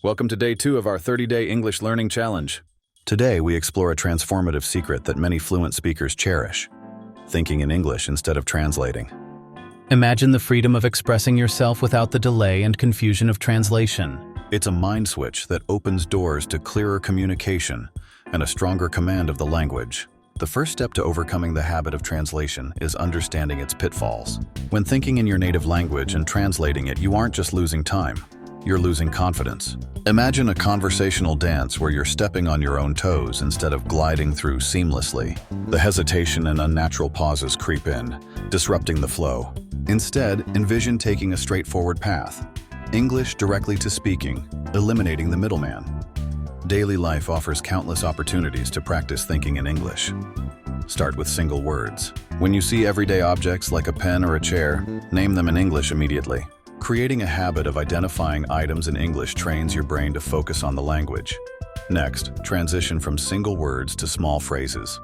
Welcome to day 2 of our 30-day English learning challenge. Today, we explore a transformative secret that many fluent speakers cherish: thinking in English instead of translating. Imagine the freedom of expressing yourself without the delay and confusion of translation. It's a mind switch that opens doors to clearer communication and a stronger command of the language. The first step to overcoming the habit of translation is understanding its pitfalls. When thinking in your native language and translating it, you aren't just losing time, you're losing confidence. Imagine a conversational dance where you're stepping on your own toes instead of gliding through seamlessly. The hesitation and unnatural pauses creep in, disrupting the flow. Instead, envision taking a straightforward path. English directly to speaking, eliminating the middleman. Daily life offers countless opportunities to practice thinking in English. Start with single words. When you see everyday objects like a pen or a chair, name them in English immediately. Creating a habit of identifying items in English trains your brain to focus on the language. Next, transition from single words to small phrases.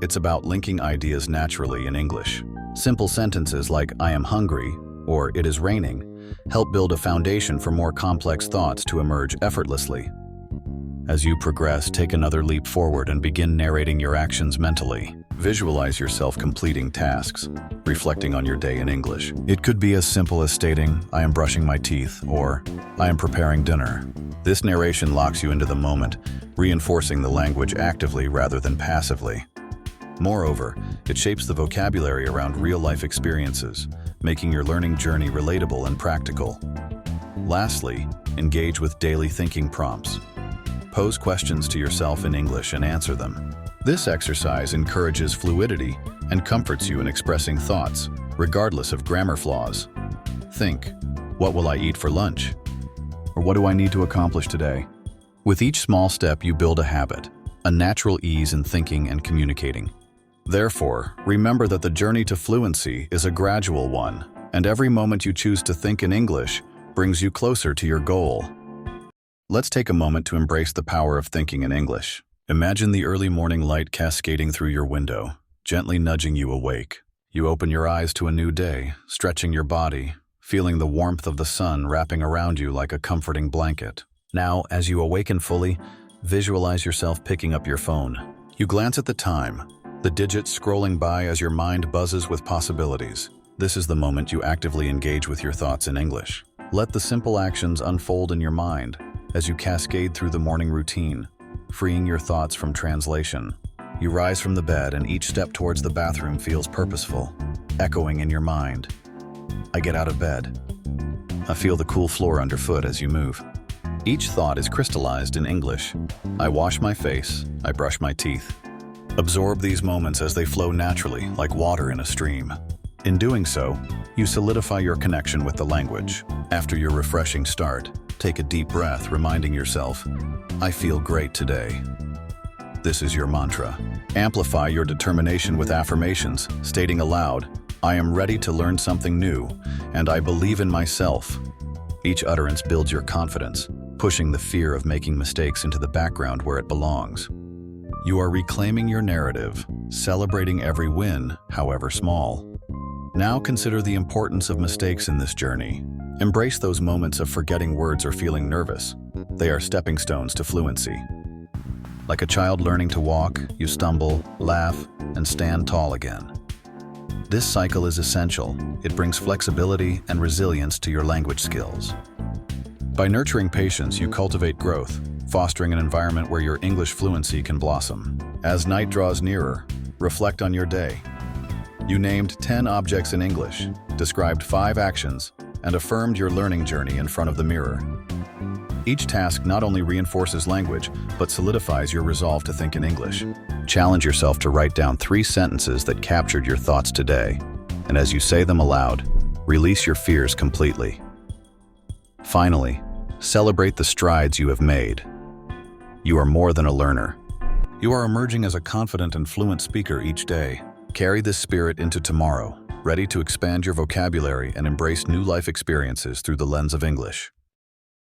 It's about linking ideas naturally in English. Simple sentences like "I am hungry" or "It is raining" help build a foundation for more complex thoughts to emerge effortlessly. As you progress, take another leap forward and begin narrating your actions mentally. Visualize yourself completing tasks, reflecting on your day in English. It could be as simple as stating, "I am brushing my teeth," or "I am preparing dinner." This narration locks you into the moment, reinforcing the language actively rather than passively. Moreover, it shapes the vocabulary around real-life experiences, making your learning journey relatable and practical. Lastly, engage with daily thinking prompts. Pose questions to yourself in English and answer them. This exercise encourages fluidity and comforts you in expressing thoughts, regardless of grammar flaws. Think, "What will I eat for lunch?" Or "What do I need to accomplish today?" With each small step, you build a habit, a natural ease in thinking and communicating. Therefore, remember that the journey to fluency is a gradual one, and every moment you choose to think in English brings you closer to your goal. Let's take a moment to embrace the power of thinking in English. Imagine the early morning light cascading through your window, gently nudging you awake. You open your eyes to a new day, stretching your body, feeling the warmth of the sun wrapping around you like a comforting blanket. Now, as you awaken fully, visualize yourself picking up your phone. You glance at the time, the digits scrolling by as your mind buzzes with possibilities. This is the moment you actively engage with your thoughts in English. Let the simple actions unfold in your mind as you cascade through the morning routine, freeing your thoughts from translation. You rise from the bed and each step towards the bathroom feels purposeful, echoing in your mind. "I get out of bed." I feel the cool floor underfoot as you move. Each thought is crystallized in English. "I wash my face, I brush my teeth." Absorb these moments as they flow naturally, like water in a stream. In doing so, you solidify your connection with the language. After your refreshing start, take a deep breath, reminding yourself, "I feel great today." This is your mantra. Amplify your determination with affirmations, stating aloud, "I am ready to learn something new, and I believe in myself." Each utterance builds your confidence, pushing the fear of making mistakes into the background where it belongs. You are reclaiming your narrative, celebrating every win, however small. Now consider the importance of mistakes in this journey. Embrace those moments of forgetting words or feeling nervous. They are stepping stones to fluency. Like a child learning to walk, you stumble, laugh, and stand tall again. This cycle is essential. It brings flexibility and resilience to your language skills. By nurturing patience, you cultivate growth, fostering an environment where your English fluency can blossom. As night draws nearer, reflect on your day. You named 10 objects in English, described 5 actions, and affirmed your learning journey in front of the mirror. Each task not only reinforces language, but solidifies your resolve to think in English. Challenge yourself to write down 3 sentences that captured your thoughts today, and as you say them aloud, release your fears completely. Finally, celebrate the strides you have made. You are more than a learner. You are emerging as a confident and fluent speaker each day. Carry this spirit into tomorrow, ready to expand your vocabulary and embrace new life experiences through the lens of English.